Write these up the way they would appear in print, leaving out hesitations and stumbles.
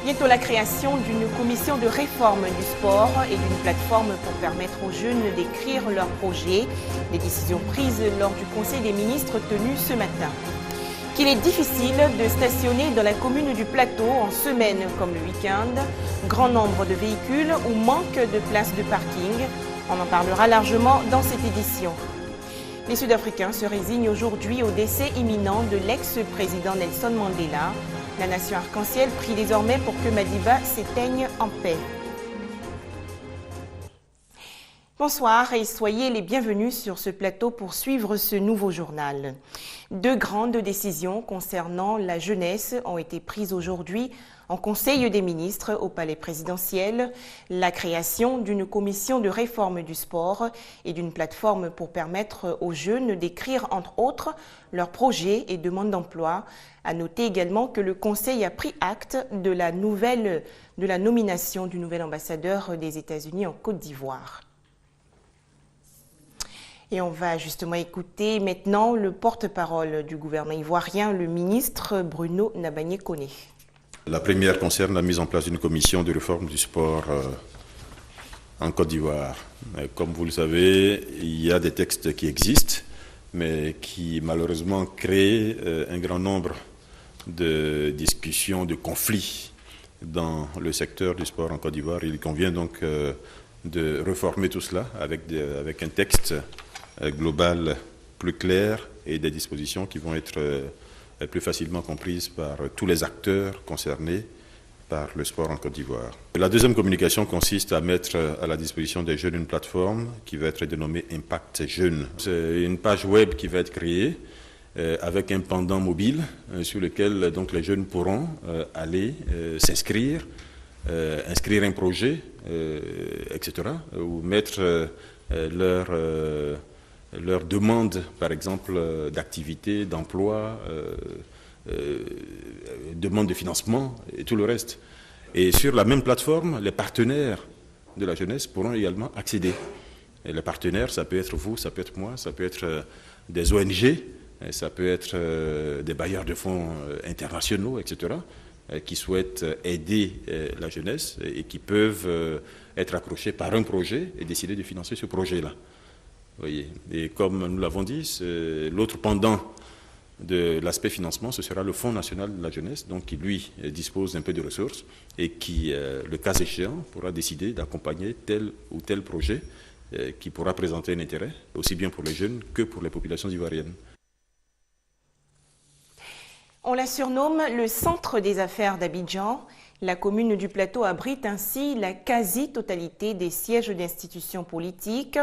Bientôt la création d'une commission de réforme du sport et d'une plateforme pour permettre aux jeunes d'écrire leurs projets. Des décisions prises lors du Conseil des ministres tenu ce matin. Qu'il est difficile de stationner dans la commune du Plateau en semaine comme le week-end. Grand nombre de véhicules ou manque de places de parking. On en parlera largement dans cette édition. Les Sud-Africains se résignent aujourd'hui au décès imminent de l'ex-président Nelson Mandela. La nation arc-en-ciel prie désormais pour que Madiba s'éteigne en paix. Bonsoir et soyez les bienvenus sur ce plateau pour suivre ce nouveau journal. Deux grandes décisions concernant la jeunesse ont été prises aujourd'hui en Conseil des ministres au Palais présidentiel. La création d'une commission de réforme du sport et d'une plateforme pour permettre aux jeunes d'écrire entre autres leurs projets et demandes d'emploi. À noter également que le Conseil a pris acte de la nomination du nouvel ambassadeur des États-Unis en Côte d'Ivoire. Et on va justement écouter maintenant le porte-parole du gouvernement ivoirien, le ministre Bruno Nabagné-Koné. La première concerne la mise en place d'une commission de réforme du sport en Côte d'Ivoire. Comme vous le savez, il y a des textes qui existent, mais qui malheureusement créent un grand nombre de discussions, de conflits dans le secteur du sport en Côte d'Ivoire. Il convient donc de reformer tout cela avec un texte global plus clair et des dispositions qui vont être plus facilement comprises par tous les acteurs concernés par le sport en Côte d'Ivoire. La deuxième communication consiste à mettre à la disposition des jeunes une plateforme qui va être dénommée Impact Jeunes. C'est une page web qui va être créée avec un pendant mobile sur lequel donc les jeunes pourront aller s'inscrire, inscrire un projet, etc. ou mettre leur demande, par exemple, d'activité, d'emploi, demande de financement et tout le reste. Et sur la même plateforme, les partenaires de la jeunesse pourront également accéder. Et les partenaires, ça peut être vous, ça peut être moi, ça peut être des ONG, ça peut être des bailleurs de fonds internationaux, etc., qui souhaitent aider la jeunesse et qui peuvent être accrochés par un projet et décider de financer ce projet-là. Voyez. Et comme nous l'avons dit, l'autre pendant de l'aspect financement, ce sera le Fonds national de la jeunesse, donc qui lui dispose un peu de ressources et qui, le cas échéant, pourra décider d'accompagner tel ou tel projet qui pourra présenter un intérêt, aussi bien pour les jeunes que pour les populations ivoiriennes. On la surnomme le centre des affaires d'Abidjan. La commune du Plateau abrite ainsi la quasi-totalité des sièges d'institutions politiques,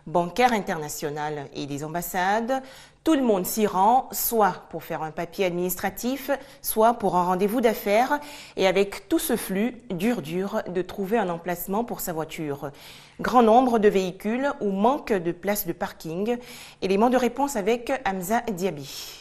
bancaires internationales et des ambassades. Tout le monde s'y rend, soit pour faire un papier administratif, soit pour un rendez-vous d'affaires. Et avec tout ce flux, dur de trouver un emplacement pour sa voiture. Grand nombre de véhicules ou manque de places de parking. Élément de réponse avec Hamza Diaby.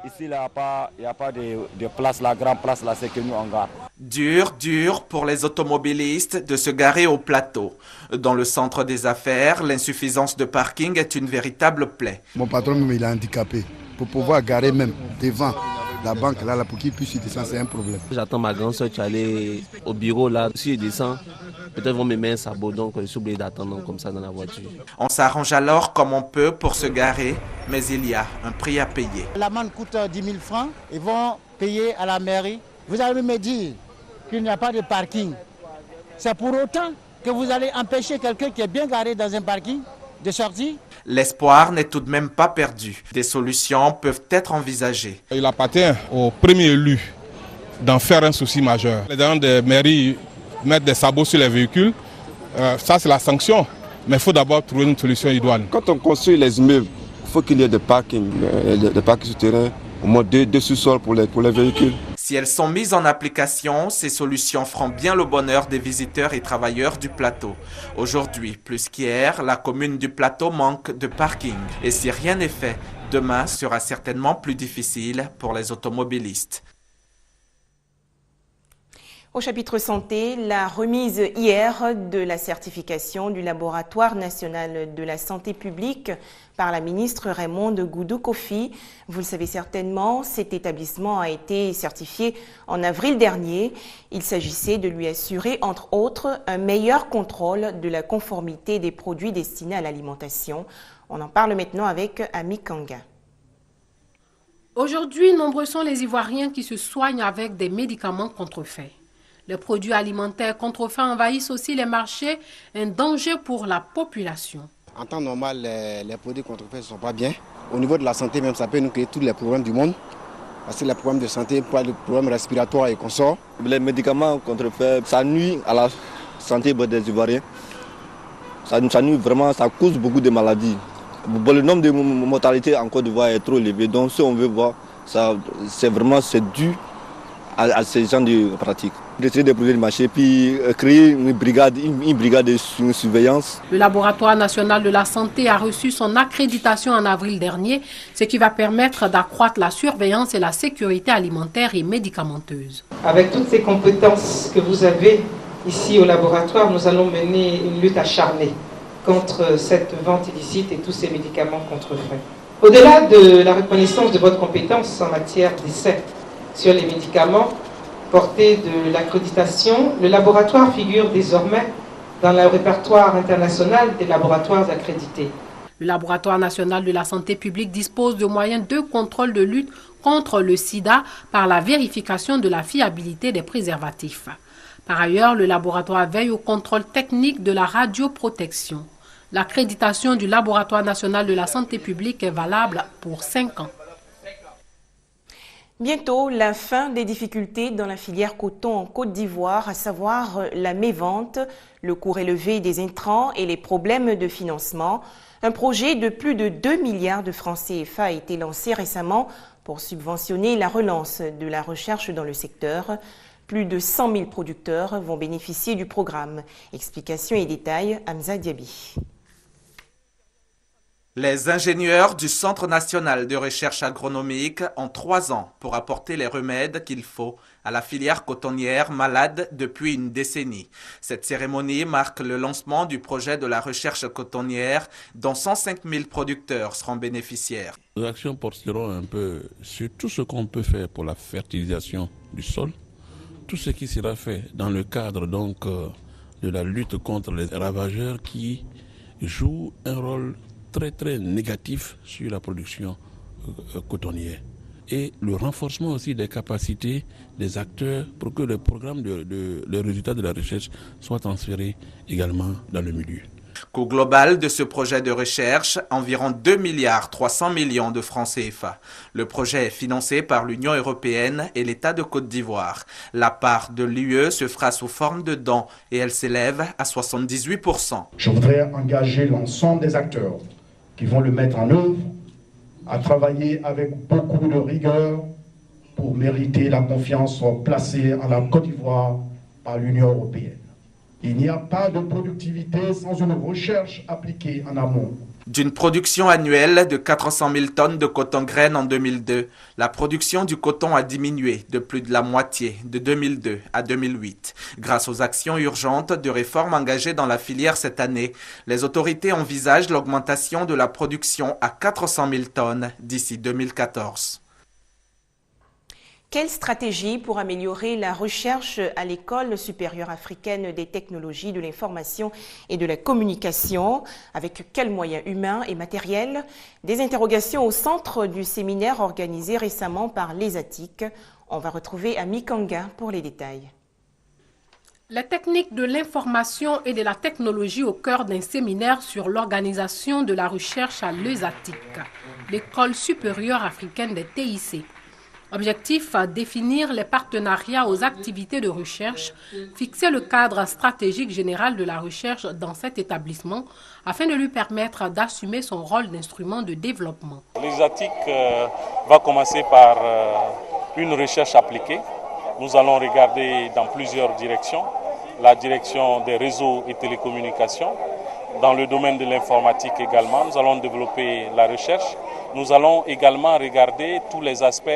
Ici, il n'y a pas de place, la grande place, là, c'est que nous on gare. Dur pour les automobilistes de se garer au Plateau. Dans le centre des affaires, l'insuffisance de parking est une véritable plaie. Mon patron, il est handicapé. Pour pouvoir garer même devant la banque, là, pour qu'il puisse y descendre, c'est un problème. J'attends ma grande soeur qui allait au bureau, là. Si je descends, peut-être vont me mettre un sabot, donc je suis obligé d'attendre comme ça dans la voiture. On s'arrange alors comme on peut pour se garer, mais il y a un prix à payer. L'amende coûte 10 000 francs, ils vont payer à la mairie. Vous allez me dire qu'il n'y a pas de parking. C'est pour autant que vous allez empêcher quelqu'un qui est bien garé dans un parking de sortir? L'espoir n'est tout de même pas perdu. Des solutions peuvent être envisagées. Il appartient au premier élu d'en faire un souci majeur. Les gens des mairies mettre des sabots sur les véhicules, ça c'est la sanction. Mais il faut d'abord trouver une solution idoine. Quand on construit les immeubles, il faut qu'il y ait des parkings souterrains, au moins deux sous-sols pour les véhicules. Si elles sont mises en application, ces solutions feront bien le bonheur des visiteurs et travailleurs du Plateau. Aujourd'hui, plus qu'hier, la commune du Plateau manque de parking. Et si rien n'est fait, demain sera certainement plus difficile pour les automobilistes. Au chapitre santé, la remise hier de la certification du Laboratoire national de la santé publique par la ministre Raymonde Goudou-Kofi. Vous le savez certainement, cet établissement a été certifié en avril dernier. Il s'agissait de lui assurer, entre autres, un meilleur contrôle de la conformité des produits destinés à l'alimentation. On en parle maintenant avec Ami Kanga. Aujourd'hui, nombreux sont les Ivoiriens qui se soignent avec des médicaments contrefaits. Les produits alimentaires contrefaits envahissent aussi les marchés, un danger pour la population. En temps normal, les produits contrefaits ne sont pas bien. Au niveau de la santé, même, ça peut nous créer tous les problèmes du monde. Parce que les problèmes de santé, les problèmes respiratoires et consorts. Les médicaments contrefaits, ça nuit à la santé des Ivoiriens. Ça nuit vraiment, ça cause beaucoup de maladies. Bon, le nombre de mortalités en Côte d'Ivoire est trop élevé. Donc si on veut voir, c'est dû à ces gens de pratiques. Retirer des produits du marché, puis créer une brigade de surveillance. Le Laboratoire national de la santé a reçu son accréditation en avril dernier, ce qui va permettre d'accroître la surveillance et la sécurité alimentaire et médicamenteuse. Avec toutes ces compétences que vous avez ici au laboratoire, nous allons mener une lutte acharnée contre cette vente illicite et tous ces médicaments contrefaits. Au-delà de la reconnaissance de votre compétence en matière d'essai sur les médicaments portés de l'accréditation, le laboratoire figure désormais dans le répertoire international des laboratoires accrédités. Le Laboratoire national de la santé publique dispose de moyens de contrôle de lutte contre le sida par la vérification de la fiabilité des préservatifs. Par ailleurs, le laboratoire veille au contrôle technique de la radioprotection. L'accréditation du Laboratoire national de la santé publique est valable pour 5 ans. Bientôt, la fin des difficultés dans la filière coton en Côte d'Ivoire, à savoir la mévente, le coût élevé des intrants et les problèmes de financement. Un projet de plus de 2 milliards de francs CFA a été lancé récemment pour subventionner la relance de la recherche dans le secteur. Plus de 100 000 producteurs vont bénéficier du programme. Explications et détails, Hamza Diaby. Les ingénieurs du Centre national de recherche agronomique ont 3 ans pour apporter les remèdes qu'il faut à la filière cotonnière malade depuis une décennie. Cette cérémonie marque le lancement du projet de la recherche cotonnière dont 105 000 producteurs seront bénéficiaires. Les actions porteront un peu sur tout ce qu'on peut faire pour la fertilisation du sol, tout ce qui sera fait dans le cadre donc de la lutte contre les ravageurs qui jouent un rôle très négatif sur la production cotonnière. Et le renforcement aussi des capacités des acteurs pour que le programme les résultats de la recherche soient transférés également dans le milieu. Coût global de ce projet de recherche, environ 2 milliards 300 millions de francs CFA. Le projet est financé par l'Union européenne et l'État de Côte d'Ivoire. La part de l'UE se fera sous forme de dons et elle s'élève à 78%. Je voudrais engager l'ensemble des acteurs qui vont le mettre en œuvre à travailler avec beaucoup de rigueur pour mériter la confiance placée en la Côte d'Ivoire par l'Union européenne. Il n'y a pas de productivité sans une recherche appliquée en amont. D'une production annuelle de 400 000 tonnes de coton-graine en 2002, la production du coton a diminué de plus de la moitié de 2002 à 2008. Grâce aux actions urgentes de réforme engagées dans la filière cette année, les autorités envisagent l'augmentation de la production à 400 000 tonnes d'ici 2014. Quelle stratégie pour améliorer la recherche à l'École supérieure africaine des technologies de l'information et de la communication? Avec quels moyens humains et matériels? Des interrogations au centre du séminaire organisé récemment par l'ESATIC. On va retrouver Ami Kanga pour les détails. Les techniques de l'information et de la technologie au cœur d'un séminaire sur l'organisation de la recherche à l'ESATIC, l'École supérieure africaine des TIC. Objectif, définir les partenariats aux activités de recherche, fixer le cadre stratégique général de la recherche dans cet établissement afin de lui permettre d'assumer son rôle d'instrument de développement. L'ESATIC va commencer par une recherche appliquée. Nous allons regarder dans plusieurs directions. La direction des réseaux et télécommunications, Dans le domaine de l'informatique également, nous allons développer la recherche. Nous allons également regarder tous les aspects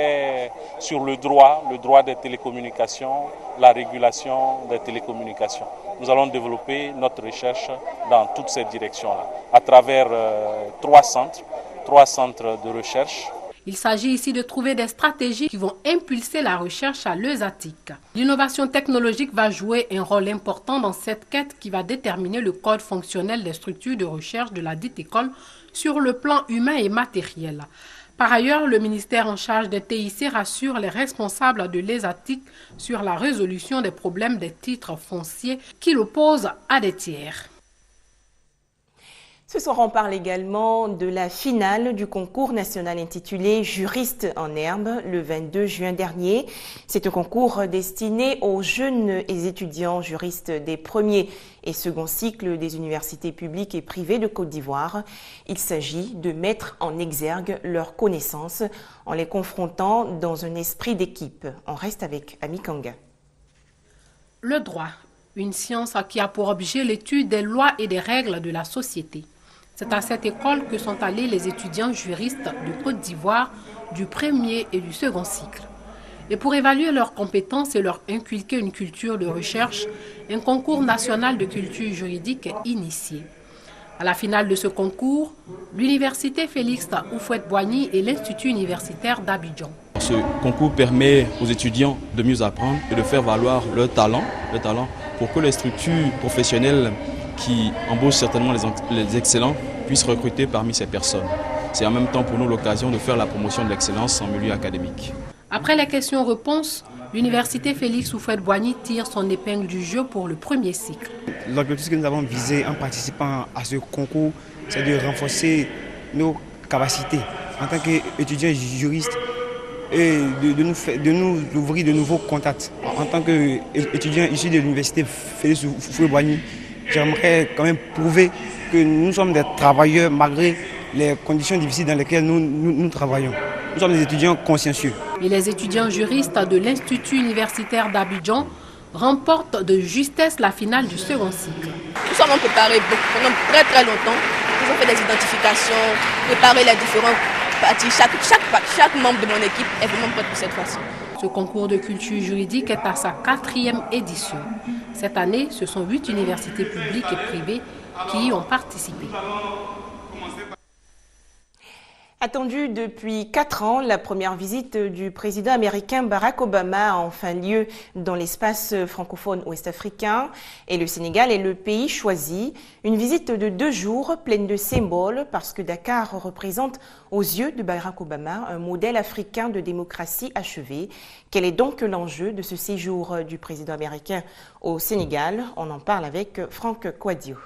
sur le droit des télécommunications, la régulation des télécommunications. Nous allons développer notre recherche dans toutes ces directions-là, à travers trois centres de recherche. Il s'agit ici de trouver des stratégies qui vont impulser la recherche à l'ESATIC. L'innovation technologique va jouer un rôle important dans cette quête qui va déterminer le code fonctionnel des structures de recherche de la dite école sur le plan humain et matériel. Par ailleurs, le ministère en charge des TIC rassure les responsables de l'ESATIC sur la résolution des problèmes des titres fonciers qui l'opposent à des tiers. Ce soir, on parle également de la finale du concours national intitulé Juriste en herbe le 22 juin dernier. C'est un concours destiné aux jeunes et étudiants juristes des premiers et seconds cycles des universités publiques et privées de Côte d'Ivoire. Il s'agit de mettre en exergue leurs connaissances en les confrontant dans un esprit d'équipe. On reste avec Ami Kanga. Le droit, une science qui a pour objet l'étude des lois et des règles de la société. C'est à cette école que sont allés les étudiants juristes de Côte d'Ivoire du premier et du second cycle. Et pour évaluer leurs compétences et leur inculquer une culture de recherche, un concours national de culture juridique est initié. À la finale de ce concours, l'université Félix Houphouët-Boigny et l'Institut universitaire d'Abidjan. Ce concours permet aux étudiants de mieux apprendre et de faire valoir leur talent pour que les structures professionnelles qui embauchent certainement les excellents puissent recruter parmi ces personnes. C'est en même temps pour nous l'occasion de faire la promotion de l'excellence en milieu académique. Après les questions-réponses, l'université Félix Houphouët-Boigny tire son épingle du jeu pour le premier cycle. L'objectif que nous avons visé en participant à ce concours, c'est de renforcer nos capacités en tant qu'étudiants juristes et de nous ouvrir de nouveaux contacts. En tant qu'étudiant issu de l'université Félix Houphouët-Boigny, j'aimerais quand même prouver que nous sommes des travailleurs malgré les conditions difficiles dans lesquelles nous travaillons. Nous sommes des étudiants consciencieux. Et les étudiants juristes de l'Institut universitaire d'Abidjan remportent de justesse la finale du second cycle. Nous sommes préparés pendant très longtemps. Nous avons fait des identifications, préparé les différents parties. Chaque membre de mon équipe est vraiment prêt pour cette fois-ci. Ce concours de culture juridique est à sa 4e édition. Cette année, ce sont 8 universités publiques et privées qui y ont participé. Attendue depuis 4 ans, la première visite du président américain Barack Obama a enfin lieu dans l'espace francophone ouest-africain et le Sénégal est le pays choisi. Une visite de 2 jours pleine de symboles parce que Dakar représente aux yeux de Barack Obama un modèle africain de démocratie achevé. Quel est donc l'enjeu de ce séjour du président américain au Sénégal? On en parle avec Franck Kouadio.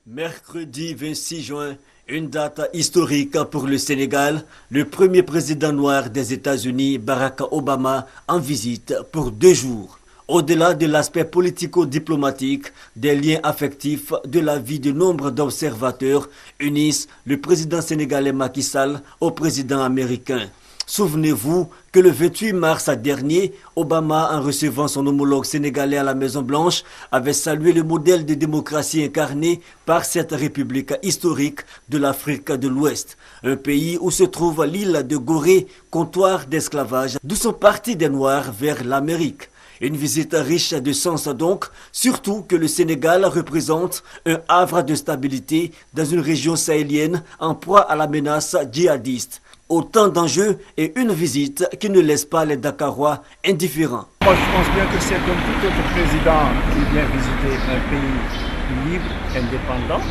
Mercredi 26 juin, une date historique pour le Sénégal. Le premier président noir des États-Unis, Barack Obama, en visite pour 2 jours. Au-delà de l'aspect politico-diplomatique, des liens affectifs de la vie de nombre d'observateurs unissent le président sénégalais Macky Sall au président américain. Souvenez-vous que le 28 mars dernier, Obama, en recevant son homologue sénégalais à la Maison-Blanche, avait salué le modèle de démocratie incarné par cette république historique de l'Afrique de l'Ouest, un pays où se trouve l'île de Gorée, comptoir d'esclavage, d'où sont partis des Noirs vers l'Amérique. Une visite riche de sens donc, surtout que le Sénégal représente un havre de stabilité dans une région sahélienne en proie à la menace djihadiste. Autant d'enjeux et une visite qui ne laisse pas les Dakarois indifférents. Moi, je pense bien que c'est comme tout autre président qui vient visiter un pays libre, indépendant,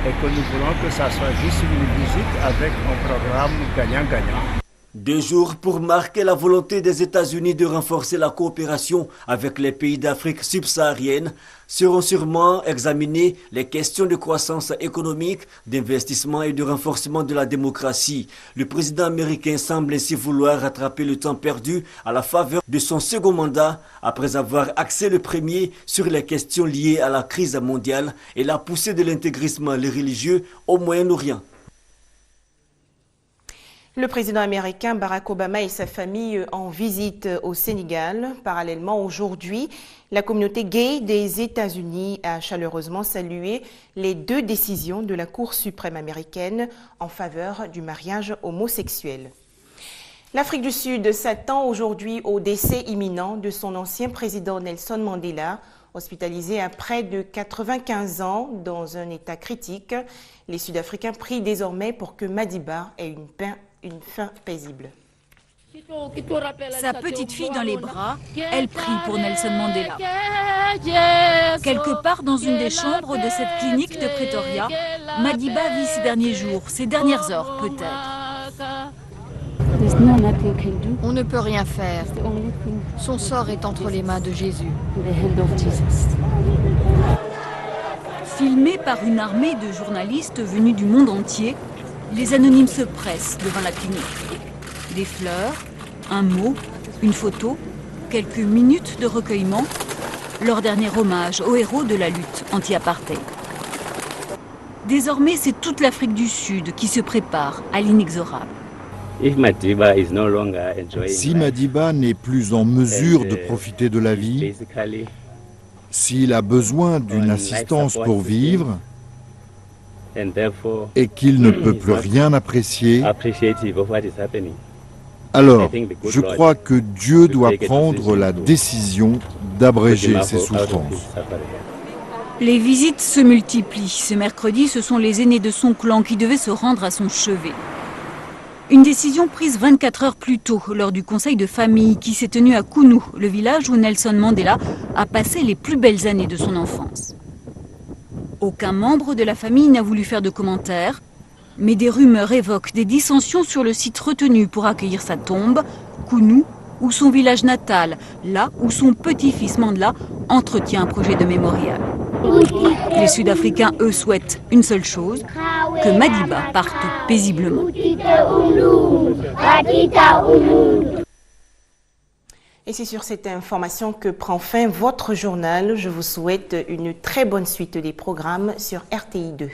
et que nous voulons que ça soit juste une visite avec un programme gagnant-gagnant. 2 jours pour marquer la volonté des États-Unis de renforcer la coopération avec les pays d'Afrique subsaharienne. Seront sûrement examinées les questions de croissance économique, d'investissement et de renforcement de la démocratie. Le président américain semble ainsi vouloir rattraper le temps perdu à la faveur de son second mandat, après avoir axé le premier sur les questions liées à la crise mondiale et la poussée de l'intégrisme religieux au Moyen-Orient. Le président américain Barack Obama et sa famille en visite au Sénégal. Parallèlement, aujourd'hui, la communauté gay des États-Unis a chaleureusement salué les 2 décisions de la Cour suprême américaine en faveur du mariage homosexuel. L'Afrique du Sud s'attend aujourd'hui au décès imminent de son ancien président Nelson Mandela, hospitalisé à près de 95 ans dans un état critique. Les Sud-Africains prient désormais pour que Madiba ait une fin paisible. Sa petite fille dans les bras, elle prie pour Nelson Mandela. Quelque part dans une des chambres de cette clinique de Pretoria, Madiba vit ses derniers jours, ses dernières heures peut-être. On ne peut rien faire. Son sort est entre les mains de Jésus. Filmés par une armée de journalistes venus du monde entier, les anonymes se pressent devant la clinique. Des fleurs, un mot, une photo, quelques minutes de recueillement, leur dernier hommage aux héros de la lutte anti-apartheid. Désormais, c'est toute l'Afrique du Sud qui se prépare à l'inexorable. Si Madiba n'est plus en mesure de profiter de la vie, s'il a besoin d'une assistance pour vivre et qu'il ne peut plus rien apprécier, alors je crois que Dieu doit prendre la décision d'abréger ses souffrances. Les visites se multiplient. Ce mercredi, ce sont les aînés de son clan qui devaient se rendre à son chevet. Une décision prise 24 heures plus tôt lors du conseil de famille qui s'est tenu à Kounou, le village où Nelson Mandela a passé les plus belles années de son enfance. Aucun membre de la famille n'a voulu faire de commentaires, mais des rumeurs évoquent des dissensions sur le site retenu pour accueillir sa tombe, Kounou, ou son village natal, là où son petit-fils Mandela entretient un projet de mémorial. Les Sud-Africains, eux, souhaitent une seule chose, que Madiba parte paisiblement. Et c'est sur cette information que prend fin votre journal. Je vous souhaite une très bonne suite des programmes sur RTI 2.